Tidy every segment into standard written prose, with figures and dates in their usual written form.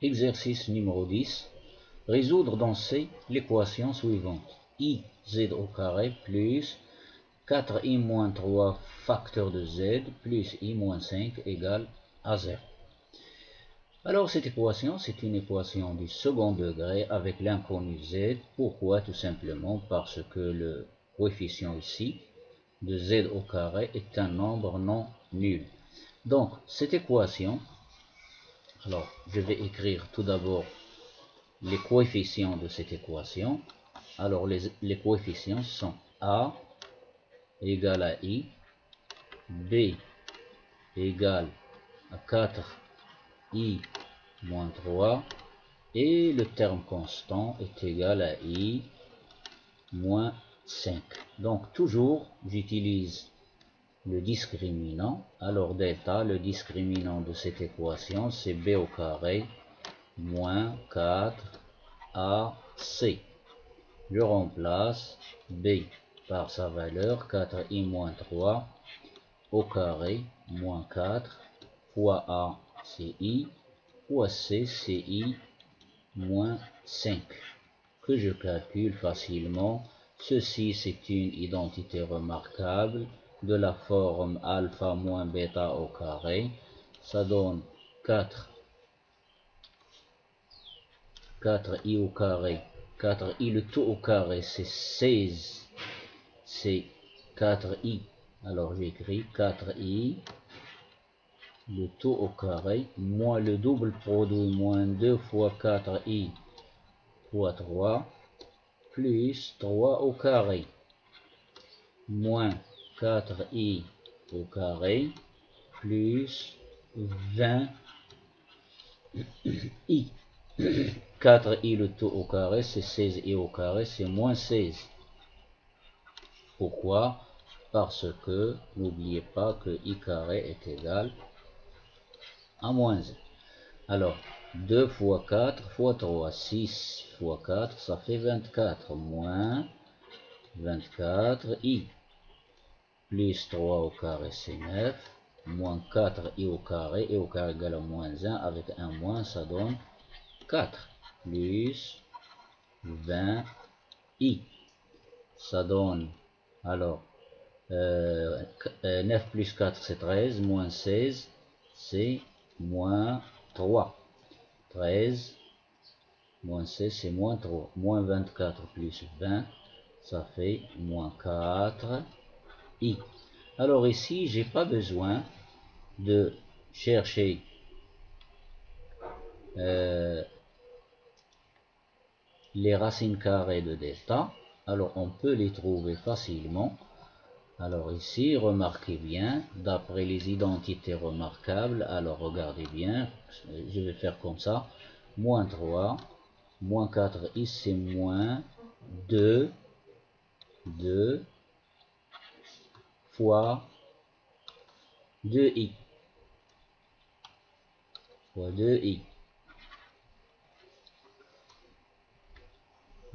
Exercice numéro 10. Résoudre dans C l'équation suivante. IZ au carré plus 4i moins 3 facteur de Z plus i moins 5 égale à 0. Alors cette équation, c'est une équation du second degré avec l'inconnu Z. Pourquoi? Tout simplement parce que le coefficient ici de Z au carré est un nombre non nul. Donc cette équation, alors je vais écrire tout d'abord les coefficients de cette équation. Alors les coefficients sont A égale à I, B égale à 4I moins 3, et le terme constant est égal à I moins 5. Donc toujours j'utilise le discriminant. Alors delta, le discriminant de cette équation, c'est B au carré moins 4AC. Je remplace B par sa valeur 4i moins 3 au carré moins 4 fois A, c'est I, fois C, c'est I moins 5, que je calcule facilement. Ceci, c'est une identité remarquable de la forme alpha moins bêta au carré. Ça donne 4i au carré. 4i, le tout au carré, c'est 16. C'est 4i. Alors j'écris 4i, le tout au carré, moins le double produit, moins 2 fois 4i fois 3, plus 3 au carré, moins 4i au carré, plus 20i. 4i le tout au carré, c'est 16i au carré, c'est moins 16. Pourquoi? Parce que, n'oubliez pas que i carré est égal à moins 1. Alors, 2 fois 4 fois 3, 6 fois 4, ça fait 24, moins 24i, plus 3 au carré, c'est 9, moins 4i au carré, et au carré égale à moins 1, avec un moins, ça donne 4, plus 20i, ça donne, alors, 9 plus 4, c'est 13, moins 16, c'est moins 3. 13, moins 16, c'est moins 3. Moins 24 plus 20, ça fait moins 4i. Alors ici, j'ai pas besoin de chercher les racines carrées de delta. Alors on peut les trouver facilement. Alors ici, remarquez bien, d'après les identités remarquables, alors regardez bien, je vais faire comme ça, moins 3, moins 4i, c'est moins 2 fois 2i, fois 2i.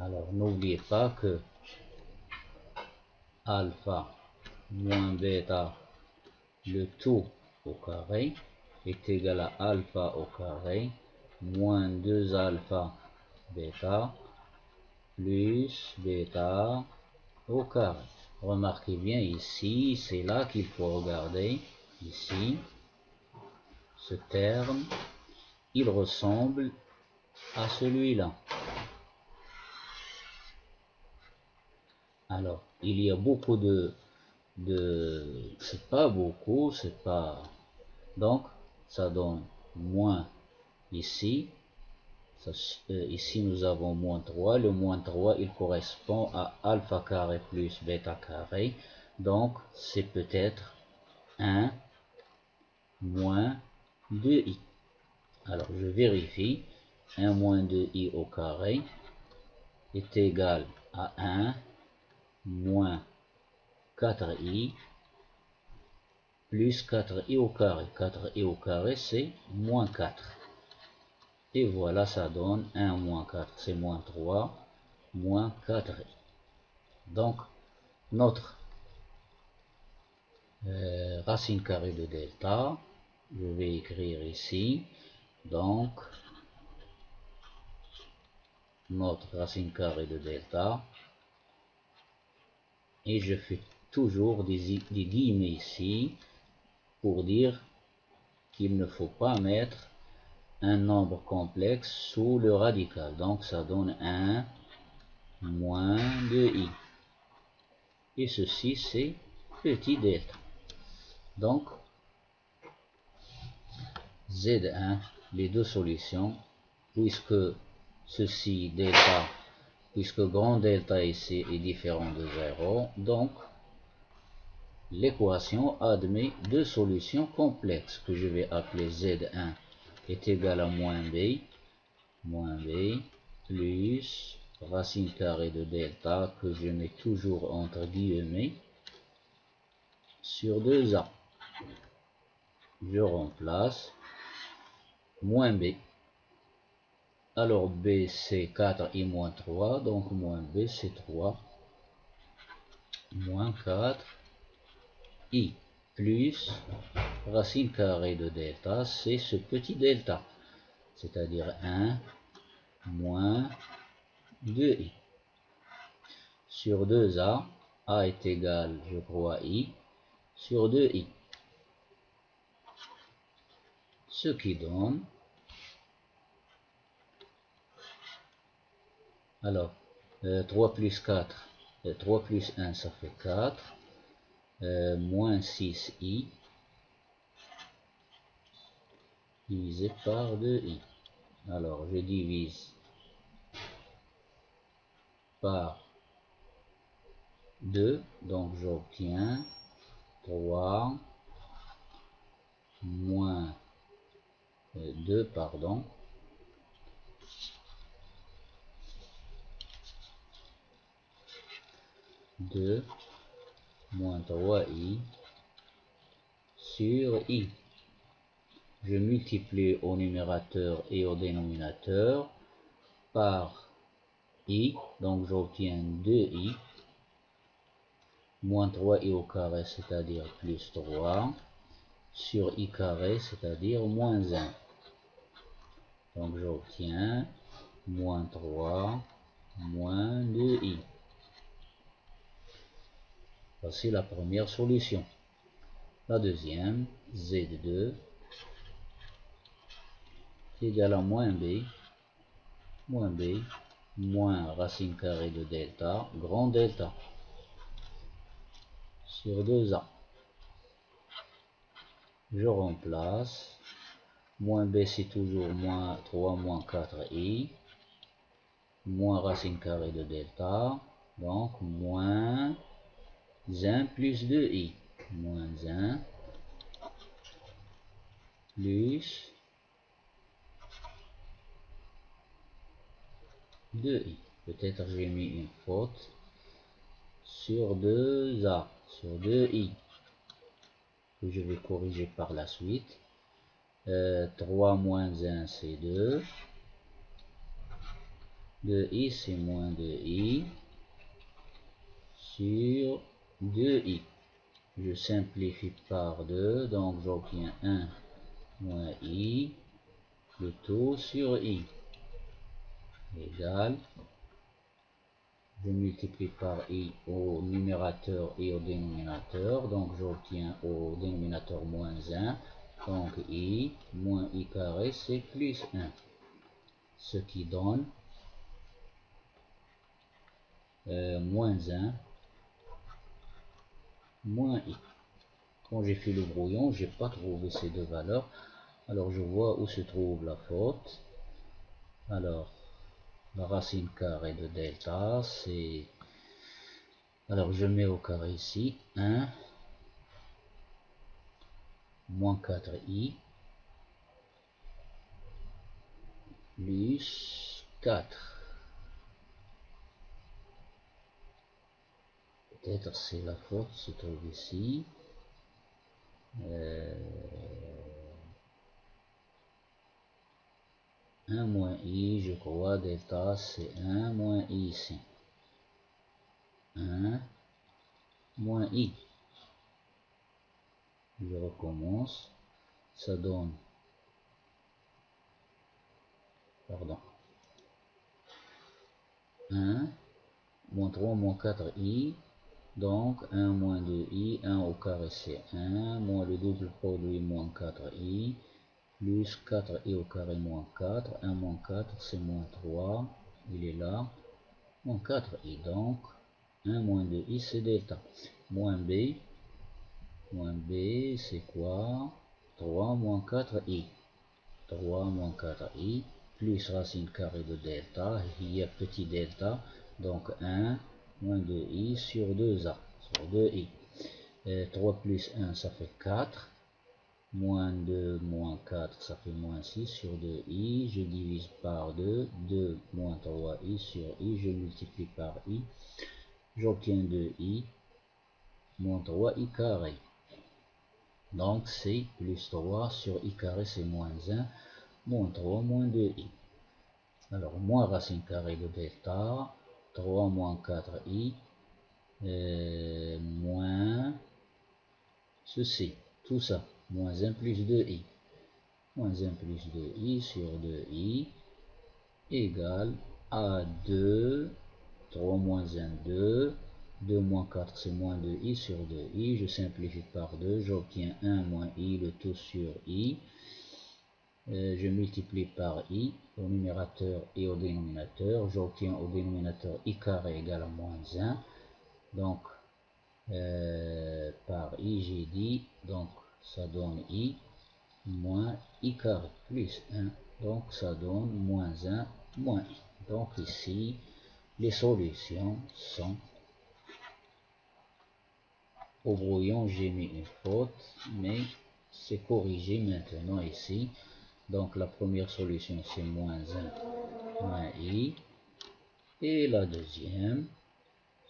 Alors n'oubliez pas que alpha moins bêta, le tout au carré, est égal à alpha au carré, moins 2 alpha bêta, plus bêta au carré. Remarquez bien ici, c'est là qu'il faut regarder, ici, ce terme, il ressemble à celui-là. Alors, il y a beaucoup c'est pas beaucoup, c'est pas, donc, ça donne moins ici, ici nous avons moins 3, le moins 3 il correspond à alpha carré plus bêta carré, donc c'est peut-être 1 moins 2i. Alors je vérifie, 1 moins 2i au carré est égal à 1 moins 4i plus 4i au carré. 4i au carré c'est moins 4. Et voilà, ça donne 1 moins 4, c'est moins 3, moins 4i. Donc, notre racine carrée de delta, je vais écrire ici, donc notre racine carrée de delta. Et je fais toujours des guillemets ici pour dire qu'il ne faut pas mettre un nombre complexe sous le radical. Donc ça donne 1 moins 2i. Et ceci c'est petit delta. Donc Z1, les deux solutions, puisque ceci delta, puisque grand delta ici est différent de 0, donc l'équation admet deux solutions complexes que je vais appeler Z1 est égal à moins b plus racine carrée de delta que je mets toujours entre guillemets sur 2a. Je remplace moins b. Alors b c'est 4i moins 3, donc moins b c'est 3 moins 4i plus racine carrée de delta, c'est ce petit delta, c'est-à-dire 1 moins 2i. Sur 2a, a est égal, je crois, i, sur 2i. Ce qui donne, alors, 3 plus 4, 3 plus 1, ça fait 4, moins 6i, divisé par 2i. Alors, je divise par 2, donc j'obtiens 3 moins 2, pardon, moins 3i sur i. Je multiplie au numérateur et au dénominateur par i, donc j'obtiens 2i, moins 3i au carré, c'est-à-dire plus 3, sur i carré, c'est-à-dire moins 1. Donc j'obtiens moins 3, moins 2i. Voici la première solution. La deuxième, z2 égale à moins b, moins racine carrée de delta, grand delta, sur 2a. Je remplace, moins b c'est toujours moins 3 moins 4i, moins racine carrée de delta, donc moins 1 plus 2i, moins 1 plus 2i. Peut-être j'ai mis une faute sur 2a, sur 2i, que je vais corriger par la suite. 3 moins 1 c'est 2, 2i c'est moins 2i, sur 2i. Je simplifie par 2, donc j'obtiens 1 moins i, le tout sur i, égale, je multiplie par i au numérateur et au dénominateur, donc j'obtiens au dénominateur moins 1, donc i moins i carré c'est plus 1, ce qui donne moins 1 moins i. Quand j'ai fait le brouillon, j'ai pas trouvé ces deux valeurs, alors je vois où se trouve la faute. Alors la racine carrée de delta c'est, alors je mets au carré ici 1 moins 4i plus 4. Peut-être c'est la faute se trouve ici. 1 moins i, je crois, delta c'est 1 moins i ici. 1 moins i. Je recommence. Ça donne, pardon, 1, moins 3, moins 4i. Donc 1 moins 2i, 1 au carré c'est 1, moins le double produit moins 4i, plus 4i au carré moins 4, 1 moins 4 c'est moins 3, il est là, moins 4i, donc 1 moins 2i c'est delta, moins b c'est quoi? 3 moins 4i, 3 moins 4i, plus racine carrée de delta, il y a petit delta, donc 1 moins 2i sur 2a, sur 2i. 3 plus 1 ça fait 4, moins 2 moins 4 ça fait moins 6 sur 2i, je divise par 2, 2 moins 3i sur i, je multiplie par i, j'obtiens 2i moins 3i carré. Donc c'est plus 3 sur i carré c'est moins 1, moins 3 moins 2i. Alors moins racine carrée de delta, 3 moins 4i, moins ceci, tout ça, moins 1 plus 2i, moins 1 plus 2i sur 2i, égale à 2, 3 moins 1, 2, 2 moins 4 c'est moins 2i sur 2i, je simplifie par 2, j'obtiens 1 moins i, le tout sur i, je multiplie par i au numérateur et au dénominateur, j'obtiens au dénominateur i carré égale à moins 1, donc par i j'ai dit, donc ça donne i moins i carré plus 1, donc ça donne moins 1 moins i. Donc ici les solutions sont, au brouillon j'ai mis une faute mais c'est corrigé maintenant ici. Donc la première solution c'est moins 1 moins i, et la deuxième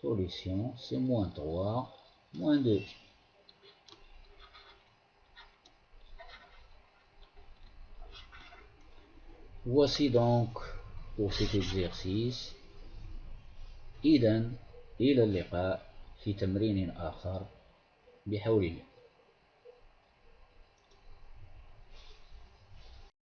solution c'est moins 3 moins 2. Voici donc pour cet exercice. إذن إلى اللقاء في تمرين آخر بحول الله.